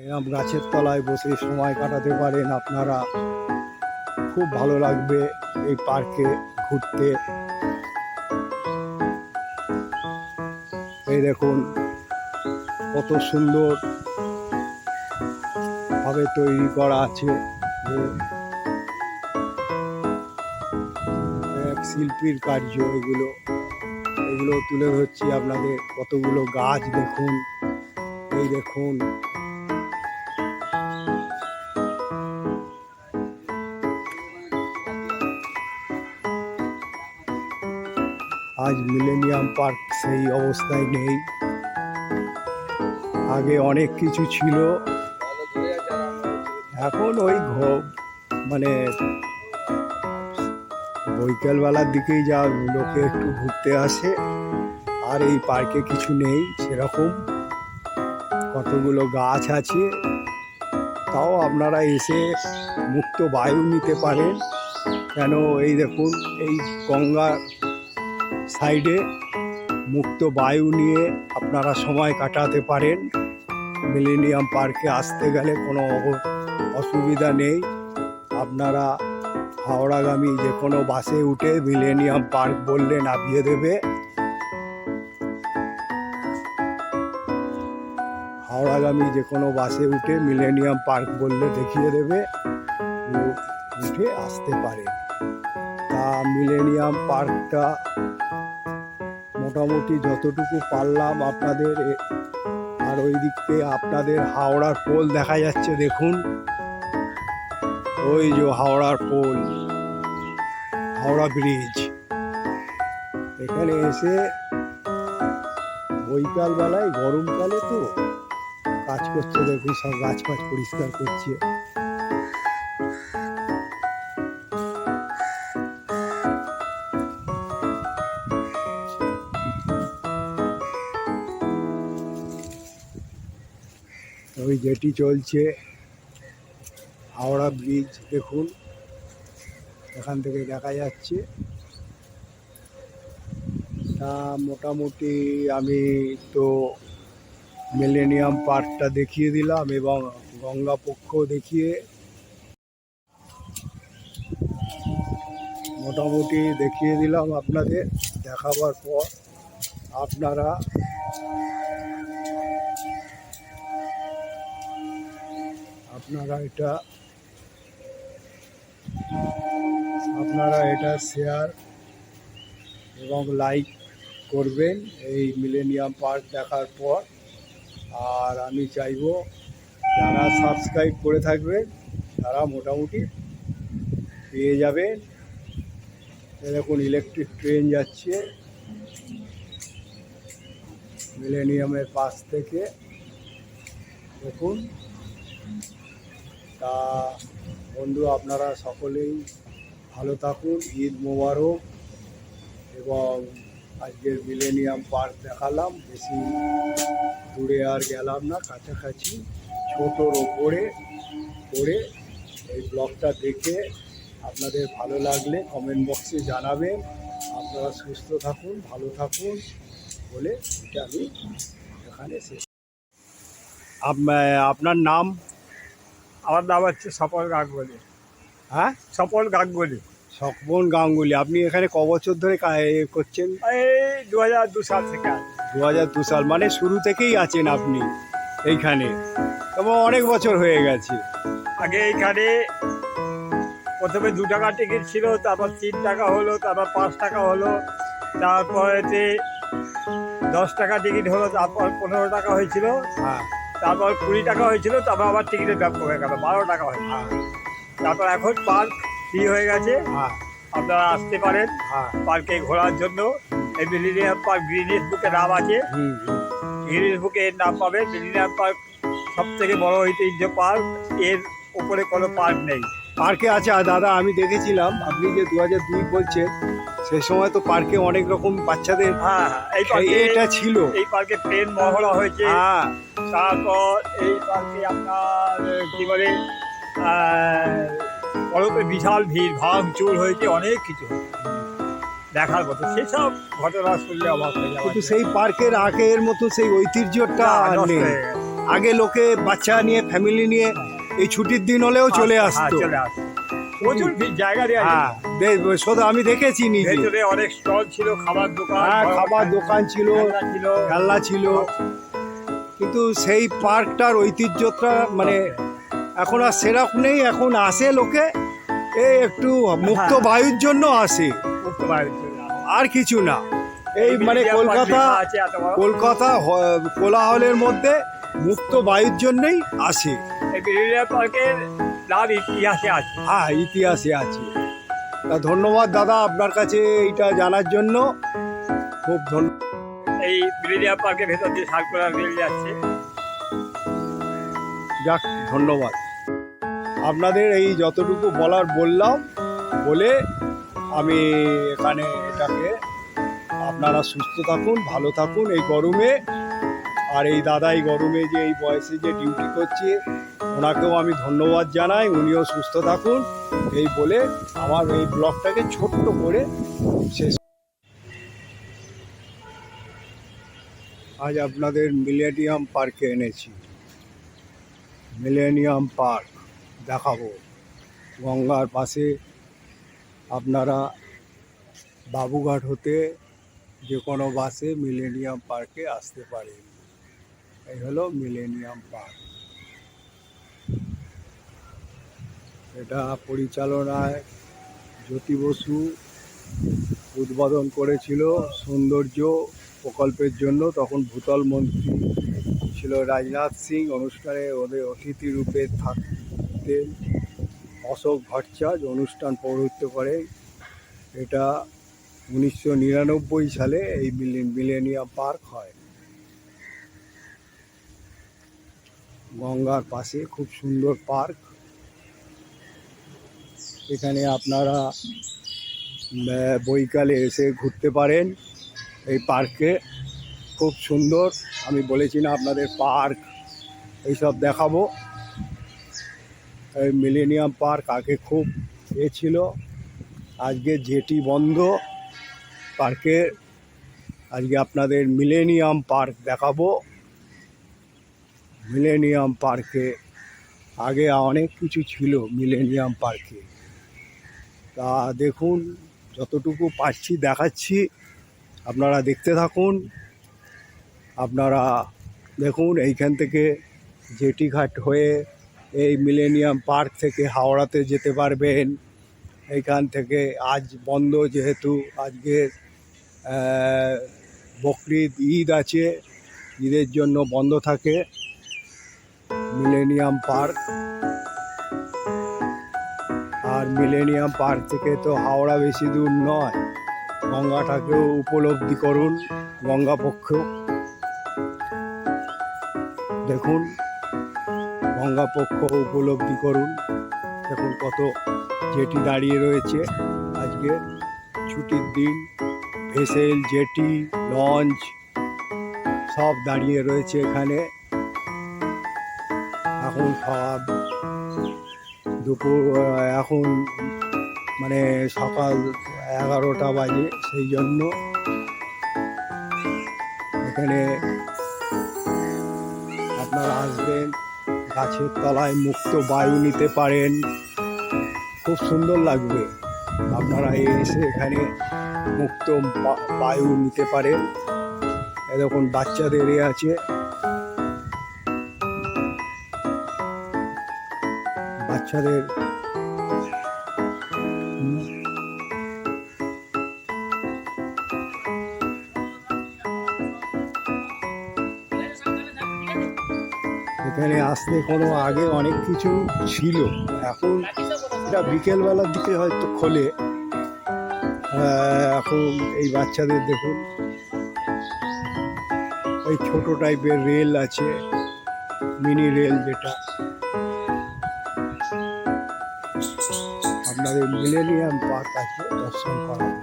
এরকম গাছের তলায় বসে সময় কাটাতে পারেন আপনারা, খুব ভালো লাগবে এই পার্কে ঘুরতে। এই দেখুন কত সুন্দর ভাবে তৈরি করা আছে, এক শিল্পীর কার্য। এগুলো তুলে ধরছি আপনাদের। কতগুলো গাছ দেখুন, এই দেখুন আজ মিলেনিয়াম পার্ক সেই অবস্থায় নেই। আগে অনেক কিছু ছিল, এখন ওই মানে বৈকালবেলার দিকেই যা লোকে একটু ঘুরতে আসে, আর এই পার্কে কিছু নেই সেরকম। কতগুলো গাছ আছে, তাও আপনারা এসে মুক্ত বায়ু নিতে পারেন। কেন এই দেখুন এই গঙ্গার সাইডে মুক্ত বায়ু নিয়ে আপনারা সময় কাটাতে পারেন। মিলেনিয়াম পার্কে আসতে গেলে কোনো অসুবিধা নেই। আপনারা হাওড়াগামী যে কোনো বাসে উঠে মিলেনিয়াম পার্ক বললে নামিয়ে দেবে। হাওড়াগামী যে কোনো বাসে উঠে মিলেনিয়াম পার্ক বললে দেখিয়ে দেবে, উঠে আসতে পারে। তা মিলেনিয়াম পার্কটা মোটামুটি যতটুকু পারলাম আপনাদের। আর ওই দিকে আপনাদের হাওড়ার পোল দেখা যাচ্ছে, দেখুন ওই যে হাওড়ার পোল, হাওড়া ব্রিজ। এখানে এসে বৈকালবেলায়, গরমকালে তো কাজ করছে, দেখুন সব গাছ ফাছ পরিষ্কার করছে। ওই যেটি চলছে হাওড়া ব্রিজ, দেখুন এখান থেকে দেখা যাচ্ছে। তা মোটামুটি আমি তো মিলেনিয়াম পার্কটা দেখিয়ে দিলাম এবং গঙ্গা পক্ষ দেখিয়ে মোটামুটি দেখিয়ে দিলাম আপনাদের। দেখাবার পর আপনারা এটা শেয়ার এবং লাইক করবেন এই মিলেনিয়াম পার্ক দেখার পর। আর আমি চাইবো যারা সাবস্ক্রাইব করে থাকবেন তারা মোটামুটি পেয়ে যাবেন। এরকম ইলেকট্রিক ট্রেন যাচ্ছে মিলেনিয়ামের পাশ থেকে, দেখুন। তা বন্ধু, আপনারা সকলেই ভালো থাকুন। ঈদ মোবারক। এবং আজকের মিলেনিয়াম পার্ক দেখালাম, বেশি দূরে আর গেলাম না, কাছাকাছি ছোটোর ওপরে করে। এই ব্লগটা দেখে আপনাদের ভালো লাগলে কমেন্ট বক্সে জানাবেন। আপনারা সুস্থ থাকুন, ভালো থাকুন বলে এটা আমি এখানে শেষ। আপনার নাম? আমার নাম হচ্ছে স্বপন গাঙ্গুলি। হ্যাঁ, স্বপন গাঙ্গুলি। স্বপন গাঙ্গুলি। আপনি এখানে ক বছর ধরে করছেন? এই 2002 সাল থেকে। 2002 সাল, মানে শুরু থেকেই আছেন আপনি এইখানে? তবে অনেক বছর হয়ে গেছে। আগে এইখানে প্রথমে 2 টাকা টিকিট ছিল, তারপর 3 টাকা হলো, তারপর 5 টাকা হলো, তারপরে 10 টাকা টিকিট হলো, তারপর 15 টাকা হয়েছিল, হ্যাঁ, তারপর 20 টাকা হয়েছিল, তারপর আবার টিকিটের দাম কমে গেল, 12 টাকা হয়েছে। হ্যাঁ, তারপর এখন পার্ক ফ্রি হয়ে গেছে, হ্যাঁ, আপনারা আসতে পারেন হ্যাঁ। পার্কে ঘোরার জন্য। এই মিলেনিয়াম পার্ক গ্রিনিস বুকে নাম আছে, গ্রিনিস বুকে এর নাম পাবেন। মিলেনিয়াম পার্ক সব থেকে বড় ঐতিহ্য পার্ক, এর উপরে কোনো পার্ক নেই। পার্কে আছে দাদা, আমি দেখেছিলাম আপনি যে 2002 বলছেন, সেই সময় তো পার্কে অনেক রকম বাচ্চাদের হ্যাঁ, এই পার্কে এটা ছিল। এই পার্কে প্লেন মহড়া হয়েছে। হ্যাঁ, তারপর এই পার্কে আপনার কি বলে বরফে বিশাল ভিড়, ভাঙচুর হয়েছে, অনেক কিছু দেখার মতো। সেসব ঘটনা শুনলে অবাক হয়ে যাবে। কিন্তু সেই পার্কের আগের মতো সেই ঐতিহ্যটা নষ্ট নেই। হয়ে গেছে। আগে লোকে বাচ্চা নিয়ে ফ্যামিলি নিয়ে এই ছুটির দিন হলেও চলে হ্যাঁ, আসতো। চলে আসতো। প্রচুর জায়গা দেওয়া হ্যাঁ, শুধু আমি দেখেছি নিজে। ভেতরে অনেক স্টল ছিল, খাবার দোকান, হ্যাঁ, খাবার দোকান ছিল, খেলনা ছিল। খেলনা ছিল, কিন্তু সেই পার্কটার ঐতিহ্যটা মানে এখন আর সেরকম নেই। এখন আসে লোকে এই একটু মুক্ত হ্যাঁ। বায়ুর জন্য আসে, মুক্ত বায়ুর জন্য। আর কিছু না। এই মানে মিডিয়া পার্ক কলকাতা লেখা আছে এত বড়। কলকাতা কোলাহলের মধ্যে মুক্ত বায়ুর জন্যই আসে। এই মিডিয়া পার্কের নাম ইতিহাসে আছে। হ্যাঁ, ইতিহাসে আছে। তা ধন্যবাদ দাদা আপনার কাছে এইটা জানার জন্য, খুব ধন্যবাদ। এই মিডিয়া পার্কের ভেতর দিয়ে সার্কুলার রেল যাচ্ছে। যাক, ধন্যবাদ। আপনাদের এই যতটুকু বলার বললাম, বলে আমি এখানে এটাকে, আপনারা সুস্থ থাকুন, ভালো থাকুন এই গরমে। আর এই দাদা এই গরমে যে এই বয়সে যে ডিউটি করছে, ওনাকেও আমি ধন্যবাদ জানাই, উনিও সুস্থ থাকুন এই বলে আমার এই ব্লগটাকে ছোট্ট করে শেষ। আজ আপনাদের মিলেনিয়াম পার্কে এনেছি। মিলেনিয়াম পার্ক দেখাবো। গঙ্গার পাশে আপনারা বাবুঘাট হতে যে কোনো বাসে মিলেনিয়াম পার্কে আসতে পারেন। এই হলো মিলেনিয়াম পার্ক। এটা পরিচালনায় জ্যোতি বসু উদ্বোধন করেছিল সৌন্দর্য প্রকল্পের জন্য। তখন ভূতল মন্ত্রী ছিল রাজনাথ সিং। অনুষ্ঠানে ওদের অতিথি রূপে থাকতেন অশোক ভট্টাচার্য। অনুষ্ঠান পৌরোহিত্য করে। এটা 1999 সালে এই মিলেনিয়াম পার্ক হয়। গঙ্গার পাশে খুব সুন্দর পার্ক। এখানে আপনারা বৈকালে এসে ঘুরতে পারেন। এই পার্কে খুব সুন্দর। আমি বলেছি না আপনাদের পার্ক এইসব দেখাবো। এই মিলেনিয়াম পার্ক আগে খুব ছিল, আজকে জেটি বন্ধ পার্কে। আজকে আপনাদের মিলেনিয়াম পার্ক দেখাবো। মিলেনিয়াম পার্কে আগে অনেক কিছু ছিল মিলেনিয়াম পার্কে। তা দেখুন, যতটুকু পাচ্ছি দেখাচ্ছি, আপনারা দেখতে থাকুন। আপনারা দেখুন, এইখান থেকে জেটি ঘাট হয়ে এই মিলেনিয়াম পার্ক থেকে হাওড়াতে যেতে পারবেন। এইখান থেকে আজ বন্ধ, যেহেতু আজকে বকরিদ ঈদ আছে, ঈদের জন্য বন্ধ থাকে মিলেনিয়াম পার্ক। আর মিলেনিয়াম পার্ক থেকে তো হাওড়া বেশি দূর নয়। গঙ্গাটাকেও উপলব্ধি করুন, গঙ্গা পক্ষ দেখুন, গঙ্গা পক্ষ উপলব্ধি করুন। দেখুন কত জেটি দাঁড়িয়ে রয়েছে। আজকে ছুটির দিন, ভেসেল, জেটি, লঞ্চ সব দাঁড়িয়ে রয়েছে এখানে। এখন দুপুর, এখন মানে সকাল 11টা বাজে, সেই জন্য এখানে আপনারা আসবেন, গাছের তলায় মুক্ত বায়ু নিতে পারেন, খুব সুন্দর লাগবে। আপনারা এসে এখানে মুক্ত বায়ু নিতে পারেন। এরকম বাচ্চাদের আছে, বাচ্চাদের এখানে আসতে কোনো আগে অনেক কিছু ছিল, এখন এটা বিকেলবেলার দিকে হয়তো খোলে। এখন এই বাচ্চাদের দেখুন, এই ছোট টাইপের রেল আছে, মিনি রেল, যেটা আপনাদের মিলেনিয়াম পার্ক আছে, দর্শন করাবো।